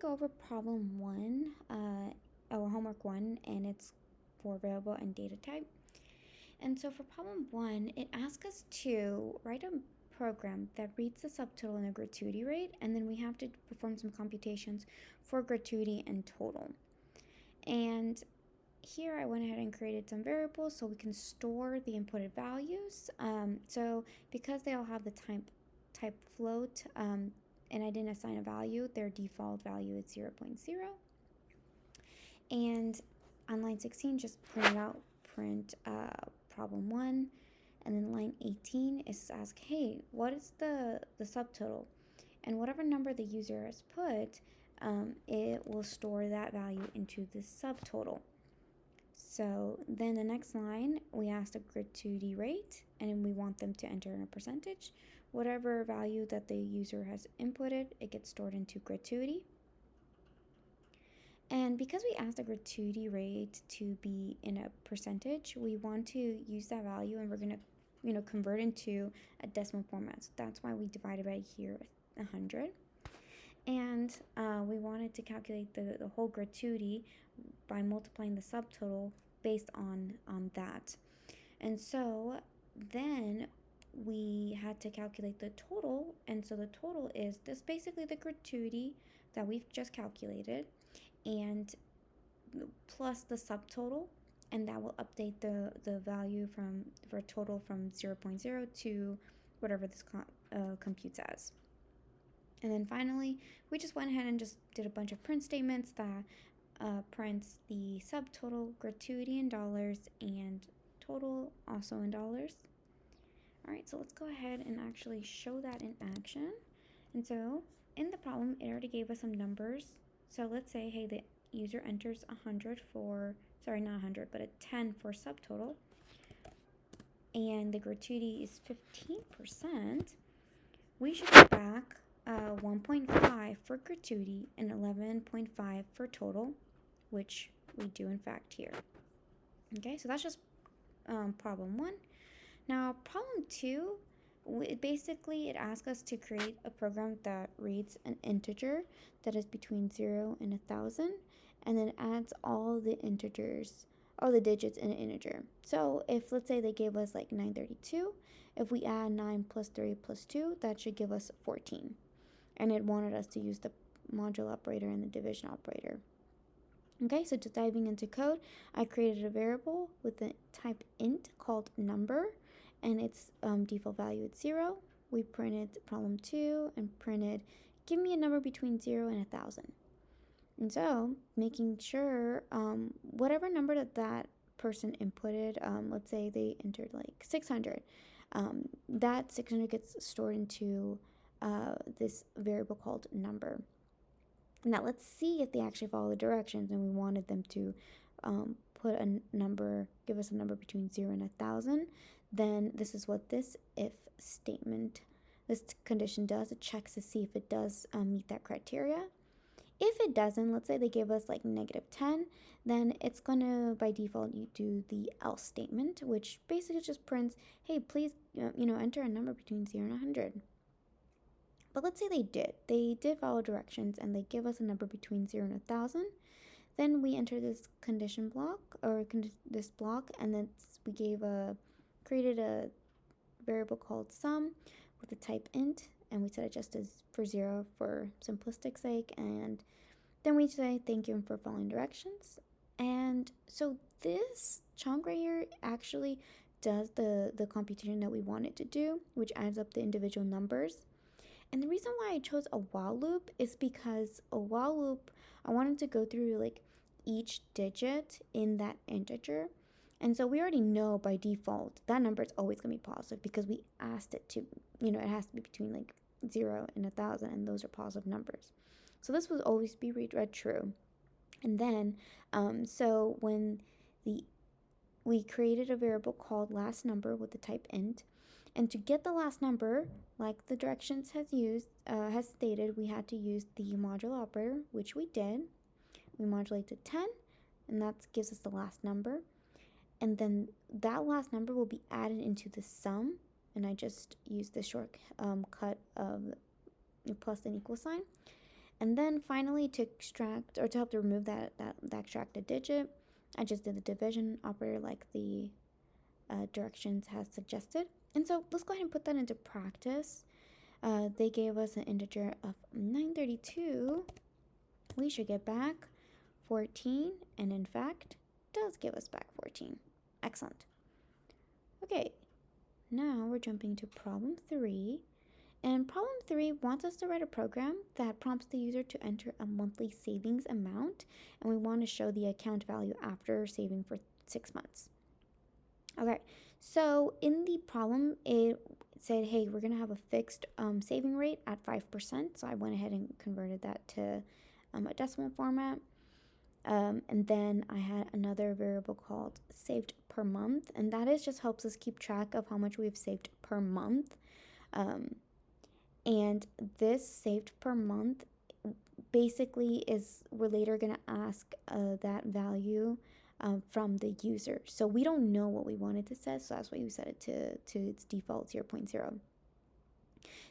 go over problem 1, or homework 1, and it's for variable and data type. And so for problem 1, it asks us to write a program that reads the subtotal and the gratuity rate, and then we have to perform some computations for gratuity and total. And here I went ahead and created some variables so we can store the inputted values. So because they all have the type float, and I didn't assign a value, their default value is 0.0. And on line 16, just print problem 1. And then line 18 is ask, hey, what is the subtotal? And whatever number the user has put, it will store that value into the subtotal. So then the next line, we ask the gratuity rate, and we want them to enter in a percentage. Whatever value that the user has inputted, it gets stored into gratuity. And because we asked the gratuity rate to be in a percentage, we want to use that value, and we're going to convert into a decimal format. So that's why we divided by here 100. And we wanted to calculate the whole gratuity by multiplying the subtotal based on that. And so then we had to calculate the total, and so the total is this, basically the gratuity that we've just calculated, and plus the subtotal, and that will update the value for total from 0.0 to whatever this computes as. And then finally, we just went ahead and just did a bunch of print statements that prints the subtotal, gratuity in dollars, and total also in dollars. All right, so let's go ahead and actually show that in action. And so in the problem, it already gave us some numbers. So let's say, hey, the user enters 100 for, sorry, not 100, but a 10 for subtotal, and the gratuity is 15%. We should go back 1.5 for gratuity and 11.5 for total, which we do in fact here. Okay, so that's just problem 1. Now problem 2, basically it asks us to create a program that reads an integer that is between 0 and 1,000, and then adds all the integers, all the digits in an integer. So if, let's say, they gave us like 932, if we add 9 plus 3 plus 2, that should give us 14. And it wanted us to use the modulo operator and the division operator. Okay, so just diving into code, I created a variable with the type int called number, and its default value is 0. We printed problem 2 and printed, give me a number between 0 and 1,000. And so making sure whatever number that person inputted, let's say they entered like 600, that 600 gets stored into this variable called number. Now let's see if they actually follow the directions, and we wanted them to put a number, give us a number between 0 and 1,000. Then this is what this if statement, this condition does. It checks to see if it does meet that criteria. If it doesn't, let's say they give us like -10, then it's gonna, by default, you do the else statement, which basically just prints, hey, please, enter a number between 0 and 100. But let's say they did follow directions, and they give us a number between 0 and 1,000. Then we enter this condition block, or this block, and then we created a variable called sum with the type int, and we set it just as for 0 for simplistic sake, and then we say thank you for following directions. And so this chunk right here actually does the computation that we wanted to do, which adds up the individual numbers. And the reason why I chose a while loop is because a while loop, I wanted to go through like each digit in that integer. And so we already know by default that number is always going to be positive, because we asked it to, it has to be between like 0 and 1,000, and those are positive numbers. So this will always be read true. And then, so when we created a variable called last number with the type int, and to get the last number, like the directions has stated, we had to use the modulo operator, which we did. We modulate to 10, and that gives us the last number. And then that last number will be added into the sum, and I just used the shortcut of plus and equal sign. And then finally, to extract or to help to remove that extracted digit, I just did the division operator like the directions has suggested. And so let's go ahead and put that into practice. They gave us an integer of 932. We should get back 14, and in fact, does give us back 14. Excellent. Okay, now we're jumping to problem 3. And problem 3 wants us to write a program that prompts the user to enter a monthly savings amount, and we want to show the account value after saving for 6 months. Okay, so in the problem, it said, hey, we're going to have a fixed saving rate at 5%. So I went ahead and converted that to a decimal format. And then I had another variable called saved per month, and that is just helps us keep track of how much we've saved per month. And this saved per month basically is, we're later going to ask that value from the user. So we don't know what we wanted to set, so that's why we set it to its default 0.0.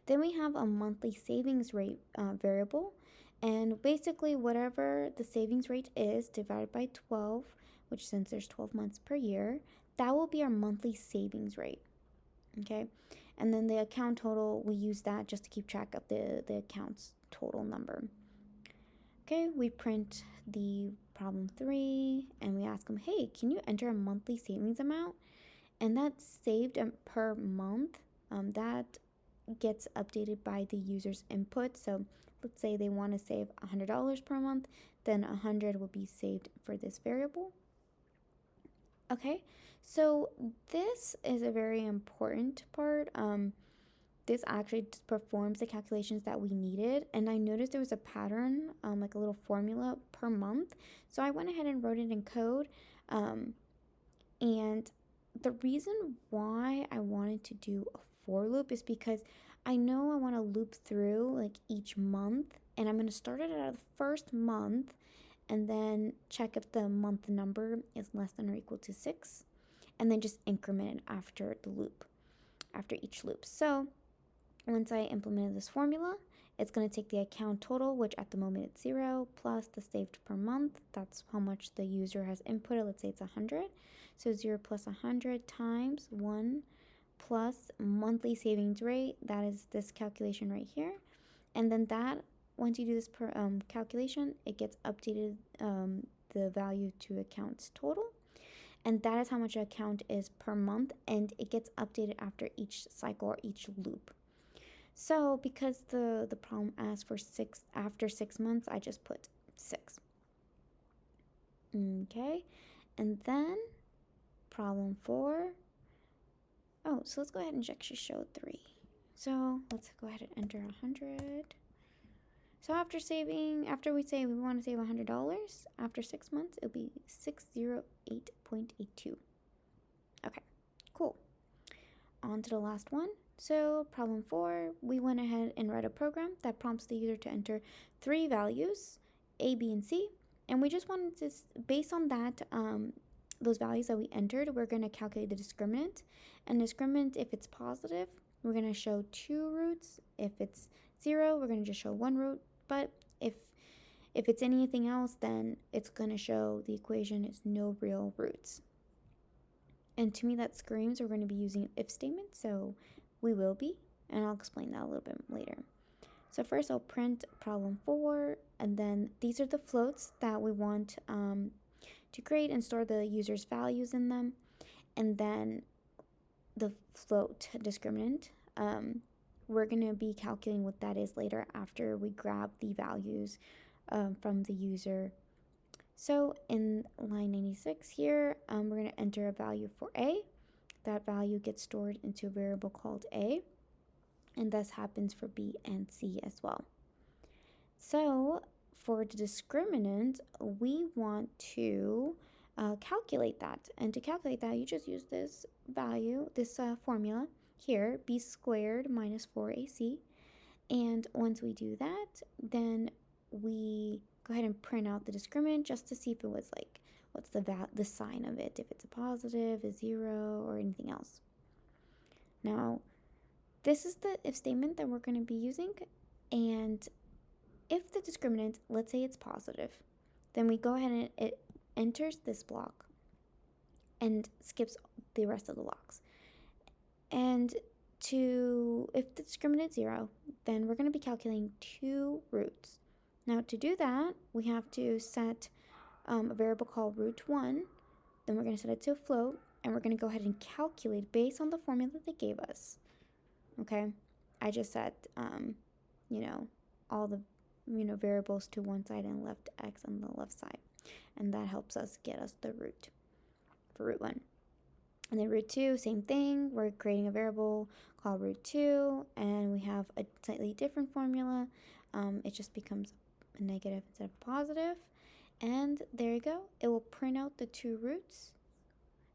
Then we have a monthly savings rate variable, and basically whatever the savings rate is divided by 12, which since there's 12 months per year, that will be our monthly savings rate. Okay, and then the account total, we use that just to keep track of the account's total number. Okay, we print the problem 3 and we ask them, hey, can you enter a monthly savings amount? And that's saved per month. That gets updated by the user's input. So let's say they want to save $100 per month, then 100 will be saved for this variable. Okay, so this is a very important part. This actually performs the calculations that we needed, and I noticed there was a pattern, like a little formula per month. So I went ahead and wrote it in code, and the reason why I wanted to do a for loop is because I know I want to loop through like each month, and I'm going to start it at the first month and then check if the month number is less than or equal to 6, and then just increment it after the loop, after each loop. So once I implemented this formula, it's going to take the account total, which at the moment it's 0, plus the saved per month. That's how much the user has inputted. Let's say it's 100. So 0 plus 100 times 1 plus monthly savings rate. That is this calculation right here. And then that, once you do this per calculation, it gets updated the value to account's total. And that is how much an account is per month. And it gets updated after each cycle or each loop. So because the problem asks for 6 after 6 months, I just put 6. Okay, and then problem 4. Oh, so let's go ahead and actually show 3. So let's go ahead and enter 100. So after we say we want to save $100, after 6 months, it'll be 608.82. Okay, cool. On to the last one. So problem 4, we went ahead and wrote a program that prompts the user to enter 3 values, A, B, and C. And we just wanted to, based on that, those values that we entered, we're going to calculate the discriminant. And discriminant, if it's positive, we're going to show 2 roots. If it's 0, we're going to just show 1 root. But if it's anything else, then it's going to show the equation is no real roots. And to me, that screams we're going to be using an if statement, so we will be, and I'll explain that a little bit later. So first I'll print problem 4, and then these are the floats that we want to create and store the user's values in them. And then the float discriminant, we're going to be calculating what that is later after we grab the values from the user. So in line 96 here, we're going to enter a value for A. That value gets stored into a variable called A, and this happens for B and C as well. So for the discriminant, we want to calculate that. And to calculate that, you just use this value, this formula here, B squared minus 4AC. And once we do that, then we go ahead and print out the discriminant just to see if it was like, what's the sign of it, if it's a positive, a 0, or anything else. Now, this is the if statement that we're going to be using, and if the discriminant, let's say it's positive, then we go ahead and it enters this block and skips the rest of the blocks. And if the discriminant is 0, then we're going to be calculating 2 roots. Now to do that, we have to set a variable called root1. Then we're going to set it to a float, and we're going to go ahead and calculate based on the formula that they gave us. Okay, I just set all the variables to one side and left x on the left side, and that helps us get us the root for root 1. And then root 2, same thing. We're creating a variable called root 2, and we have a slightly different formula. It just becomes a negative instead of positive. And there you go. It will print out the 2 roots.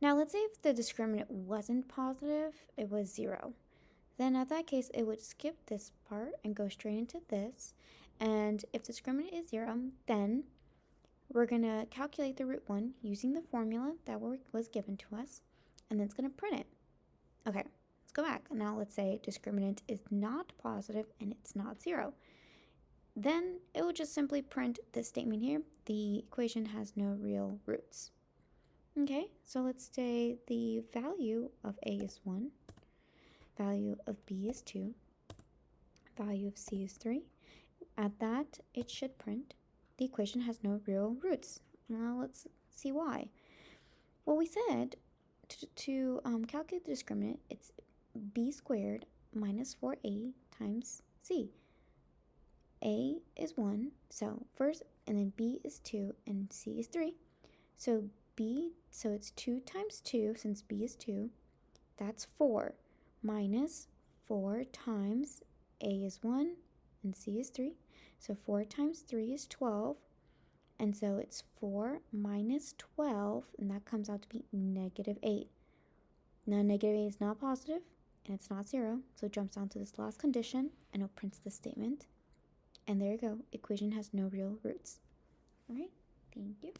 Now let's say if the discriminant wasn't positive, it was 0. Then at that case, it would skip this part and go straight into this. And if the discriminant is 0, then we're going to calculate the root 1 using the formula that was given to us, and then it's going to print it. Okay, let's go back. Now let's say discriminant is not positive and it's not 0. Then it will just simply print this statement here. The equation has no real roots. Okay, so let's say the value of A is 1, value of B is 2, value of C is 3. At that, it should print the equation has no real roots. Now let's see why. Well, we said to calculate the discriminant, it's b squared minus 4a times c. A is 1, so first, and then b is 2, and c is 3. So it's 2 times 2, since b is 2, that's 4, minus 4 times a is 1, and c is 3. So 4 times 3 is 12, and so it's 4 minus 12, and that comes out to be negative 8. Now negative 8 is not positive, and it's not 0, so it jumps down to this last condition, and it prints the statement. And there you go, equation has no real roots. All right, thank you.